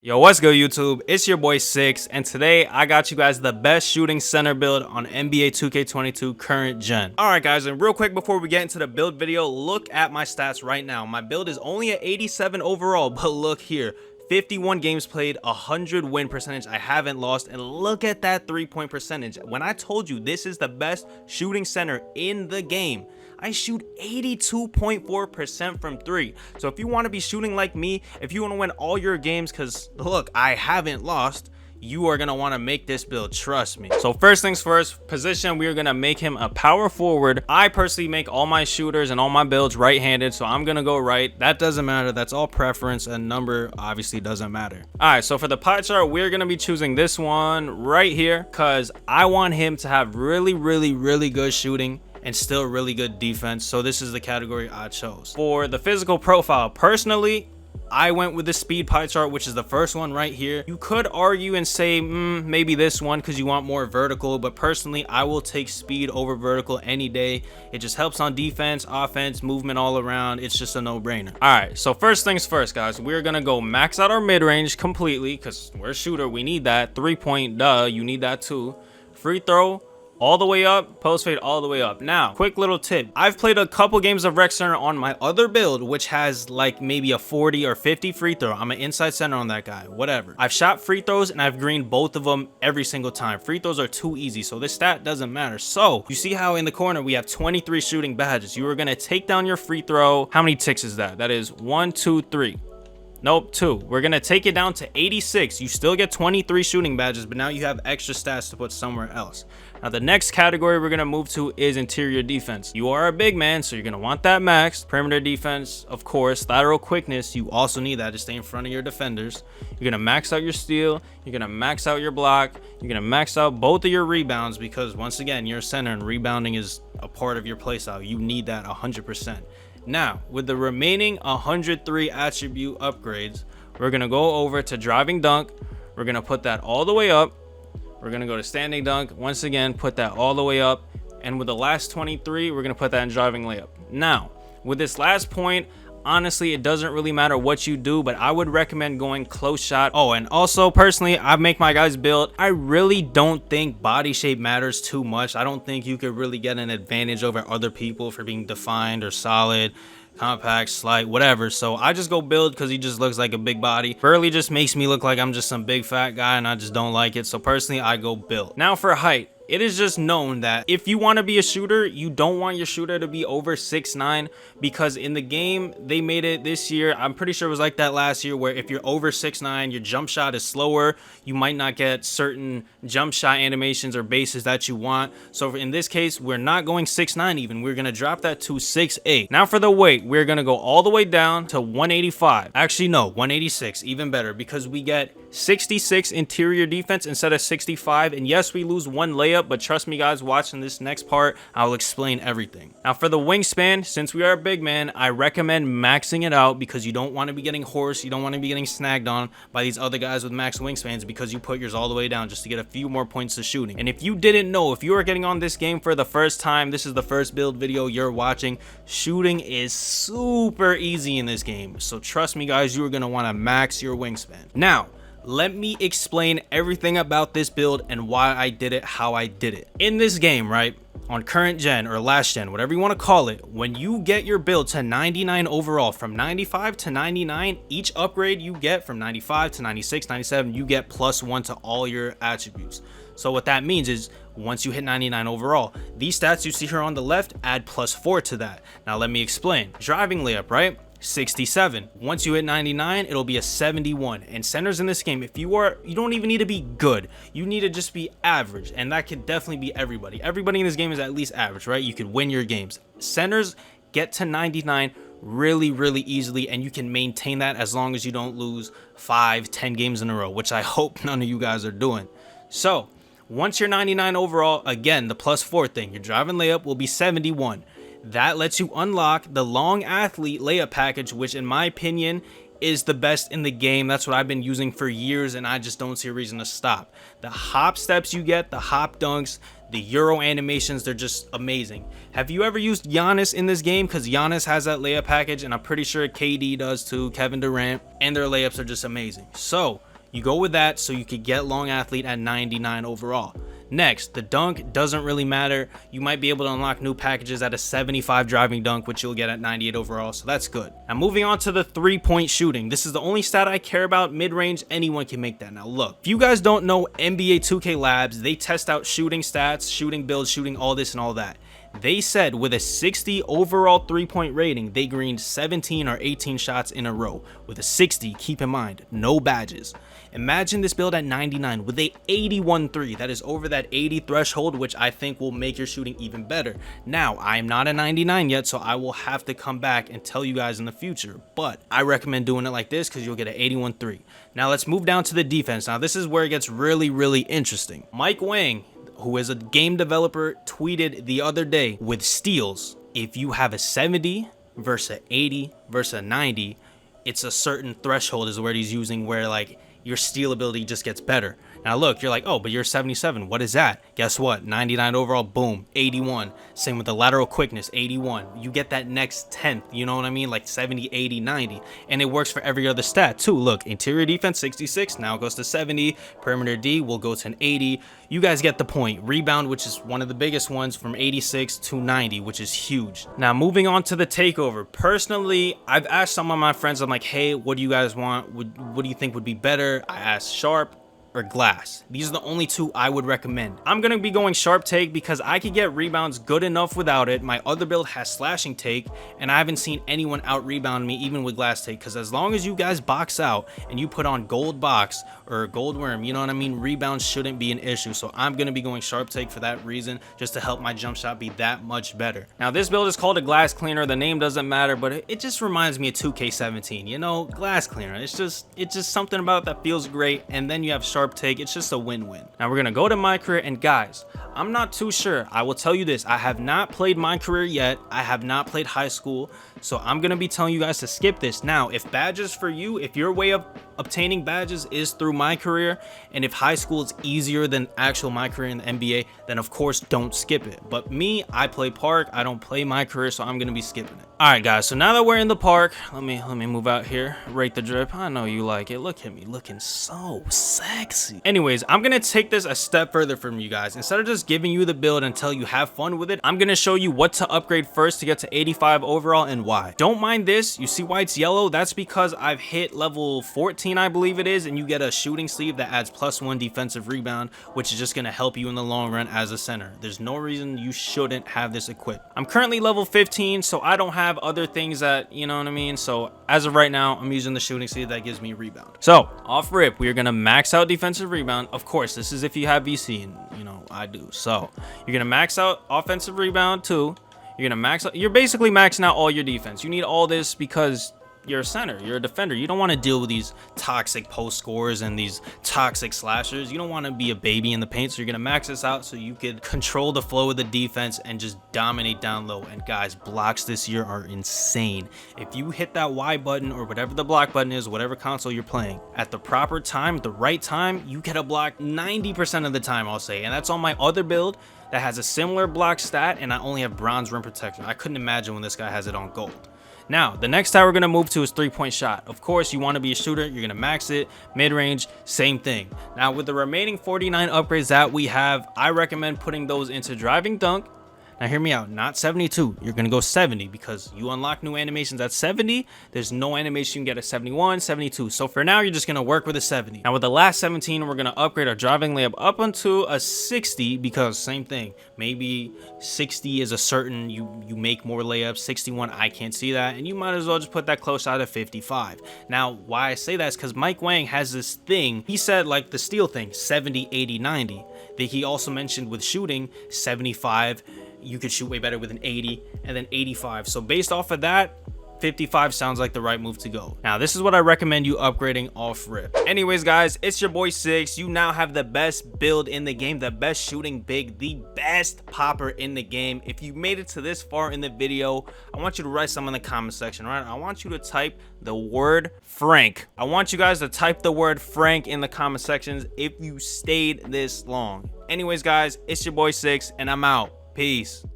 Yo, what's good YouTube? It's your boy Six, and today I got you guys the best shooting center build on NBA 2K22 current gen. Alright guys, and real quick before we get into the build video, look at my stats right now. My build is only at 87 overall, but look here. 51 games played, 100 win percentage, I haven't lost, and look at that 3-point percentage. When I told you this is the best shooting center in the game, I shoot 82.4% from 3. So if you want to be shooting like me, if you want to win all your games, because look, I haven't lost, you are going to want to make this build, trust me. So first things first, position, we are going to make him a power forward. I personally make all my shooters and all my builds right-handed, so I'm going to go right. That doesn't matter, that's all preference, and number obviously doesn't matter. All right, so for the pie chart, we're going to be choosing this one right here because I want him to have really good shooting and still really good defense. So this is the category I chose. For the physical profile, personally, I went with the speed pie chart, which is the first one right here. You could argue and say maybe this one because you want more vertical, but personally I will take speed over vertical any day. It just helps on defense, offense, movement all around. It's just a no-brainer. All right, so first things first guys, we're gonna go max out our mid-range completely because we're a shooter, we need that. 3-point, you need that too. Free throw all the way up, post fade all the way up. Now, quick little tip. I've played a couple games of rec center on my other build, which has like maybe a 40 or 50 free throw. I'm an inside center on that guy, whatever. I've shot free throws and I've greened both of them every single time. Free throws are too easy, so this stat doesn't matter. So you see how in the corner we have 23 shooting badges. You are gonna take down your free throw. How many ticks is that? That is 1, 2, 3. Nope, 2. We're gonna take it down to 86. You still get 23 shooting badges, but now you have extra stats to put somewhere else. Now the next category we're gonna move to is interior defense. You are a big man, so you're gonna want that max. Perimeter defense, of course. Lateral quickness, you also need that to stay in front of your defenders. You're gonna max out your steal, you're gonna max out your block, you're gonna max out both of your rebounds because once again, you're a center and rebounding is a part of your playstyle. You need that 100%. Now, with the remaining 103 attribute upgrades, we're gonna go over to driving dunk. We're gonna put that all the way up. We're gonna go to standing dunk. Once again, put that all the way up. And with the last 23, we're gonna put that in driving layup. Now, with this last point, honestly, it doesn't really matter what you do, but I would recommend going close shot. Oh, and also personally, I make my guys build. I really don't think body shape matters too much. I don't think you could really get an advantage over other people for being defined or solid, compact, slight, whatever. So I just go build because he just looks like a big body. Burley just makes me look like I'm just some big fat guy and I just don't like it. So personally, I go build. Now for height. It is just known that if you want to be a shooter, you don't want your shooter to be over 6'9", because in the game, they made it this year. I'm pretty sure it was like that last year where if you're over 6'9", your jump shot is slower. You might not get certain jump shot animations or bases that you want. So in this case, we're not going 6'9" even. We're going to drop that to 6'8". Now for the weight, we're going to go all the way down to 185. Actually, no, 186, even better, because we get 66 interior defense instead of 65. And yes, we lose one layup, but trust me guys, watching this next part, I'll explain everything. Now for the wingspan, since we are a big man, I recommend maxing it out because you don't want to be getting horsed. You don't want to be getting snagged on by these other guys with max wingspans because you put yours all the way down just to get a few more points to shooting. And if you didn't know, if you are getting on this game for the first time, this is the first build video you're watching, shooting is super easy in this game. So trust me guys, you are going to want to max your wingspan. Now, let me explain everything about this build and why I did it how I did it. In this game, right, on current gen or last gen, whatever you want to call it, when you get your build to 99 overall, from 95 to 99, each upgrade you get from 95 to 96, 97, you get +1 to all your attributes. So what that means is once you hit 99 overall, these stats you see here on the left add +4 to that. Now let me explain. Driving layup, right? 67. Once you hit 99, it'll be a 71. And centers in this game, if you don't even need to be good, you need to just be average, and that could definitely be everybody. Everybody in this game is at least average, right? You could win your games. Centers get to 99 really easily, and you can maintain that as long as you don't lose 5-10 games in a row, which I hope none of you guys are doing. So once you're 99 overall, again, the +4 thing, your driving layup will be 71. That lets you unlock the long athlete layup package, which in my opinion is the best in the game. That's what I've been using for years, and I just don't see a reason to stop. The hop steps you get, the hop dunks, the Euro animations, they're just amazing. Have you ever used Giannis in this game? Because Giannis has that layup package, and I'm pretty sure KD does too, Kevin Durant, and their layups are just amazing. So You go with that so you could get long athlete at 99 overall. Next, the dunk doesn't really matter. You might be able to unlock new packages at a 75 driving dunk, which you'll get at 98 overall, so that's good. Now moving on to the 3-point shooting. This is the only stat I care about. Mid-range, anyone can make that. Now look, if you guys don't know NBA 2K Labs, they test out shooting stats, shooting builds, shooting all this and all that. They said with a 60 overall 3-point rating, they greened 17 or 18 shots in a row. With a 60, keep in mind, no badges. Imagine this build at 99 with a 81 3. That is over that 80 threshold, which I think will make your shooting even better. Now, I am not a 99 yet, so I will have to come back and tell you guys in the future. But I recommend doing it like this because you'll get an 81 3. Now, let's move down to the defense. Now, this is where it gets really, really interesting. Mike Wang, who is a game developer, tweeted the other day with steals. If you have a 70 versus an 80 versus a 90, it's a certain threshold is where he's using where like your steal ability just gets better. Now look, you're like, oh, but you're 77. What is that? Guess what? 99 overall, boom, 81. Same with the lateral quickness, 81. You get that next 10th, you know what I mean? Like 70, 80, 90. And it works for every other stat too. Look, interior defense, 66. Now it goes to 70. Perimeter D will go to an 80. You guys get the point. Rebound, which is one of the biggest ones, from 86 to 90, which is huge. Now moving on to the takeover. Personally, I've asked some of my friends, I'm like, hey, what do you guys want? What do you think would be better? I asked Sharp or glass. These are the only two I would recommend. I'm gonna be going sharp take because I could get rebounds good enough without it. My other build has slashing take and I haven't seen anyone out rebound me even with glass take, because as long as you guys box out and you put on gold box or gold worm, you know what I mean, rebounds shouldn't be an issue. So I'm gonna be going sharp take for that reason, just to help my jump shot be that much better. Now this build is called a glass cleaner. The name doesn't matter, but it just reminds me of 2K17, you know, glass cleaner. It's just something about it that feels great. And then you have sharp take. It's just a win-win. Now we're gonna go to my career, and guys, I'm not too sure. I will tell you this, I have not played my career yet. I have not played high school, so I'm gonna be telling you guys to skip this. Now if badges for you, if your way of obtaining badges is through my career, and if high school is easier than actual my career in the NBA, then of course don't skip it. But me, I play park, I don't play my career, so I'm gonna be skipping it. All right guys, so now that we're in the park, let me move out here. Rate the drip. I know you like it. Look at me looking so sexy. Anyways, I'm gonna take this a step further from you guys. Instead of just giving you the build until you have fun with it, I'm gonna show you what to upgrade first to get to 85 overall and why. Don't mind this. You see why it's yellow? That's because I've hit level 14, I believe it is, and you get a shooting sleeve that adds +1 defensive rebound, which is just gonna help you in the long run as a center. There's no reason you shouldn't have this equipped. I'm currently level 15, so I don't have other things that, you know what I mean? So as of right now, I'm using the shooting sleeve that gives me rebound. So off rip, we are gonna max out defensive rebound. Of course, this is if you have VC, and you know I do. So you're gonna max out offensive rebound too. You're gonna max out, you're basically maxing out all your defense. You need all this because you're a center, you're a defender. You don't want to deal with these toxic post scores and these toxic slashers. You don't want to be a baby in the paint, so you're gonna max this out so you could control the flow of the defense and just dominate down low. And guys, blocks this year are insane. If you hit that Y button or whatever the block button is, whatever console you're playing, at the proper time, the right time, you get a block 90% of the time, I'll say. And that's on my other build that has a similar block stat, and I only have bronze rim protection. I couldn't imagine when this guy has it on gold. Now, the next stat we're going to move to is 3-point shot. Of course, you want to be a shooter, you're going to max it. Mid-range, same thing. Now, with the remaining 49 upgrades that we have, I recommend putting those into driving dunk. Now, hear me out, not 72. You're going to go 70 because you unlock new animations at 70. There's no animation you can get at 71, 72. So for now, you're just going to work with a 70. Now, with the last 17, we're going to upgrade our driving layup up onto a 60 because same thing. Maybe 60 is a certain, you make more layups. 61, I can't see that. And you might as well just put that close out at 55. Now, why I say that is because Mike Wang has this thing. He said like the steal thing, 70, 80, 90. That he also mentioned with shooting, 75. You could shoot way better with an 80 and then 85. So based off of that, 55 sounds like the right move to go. Now, this is what I recommend you upgrading off rip. Anyways, guys, it's your boy Six. You now have the best build in the game, the best shooting big, the best popper in the game. If you made it to this far in the video, I want you to write some in the comment section, right? I want you to type the word Frank. I want you guys to type the word Frank in the comment sections if you stayed this long. Anyways, guys, it's your boy Six, and I'm out. Peace.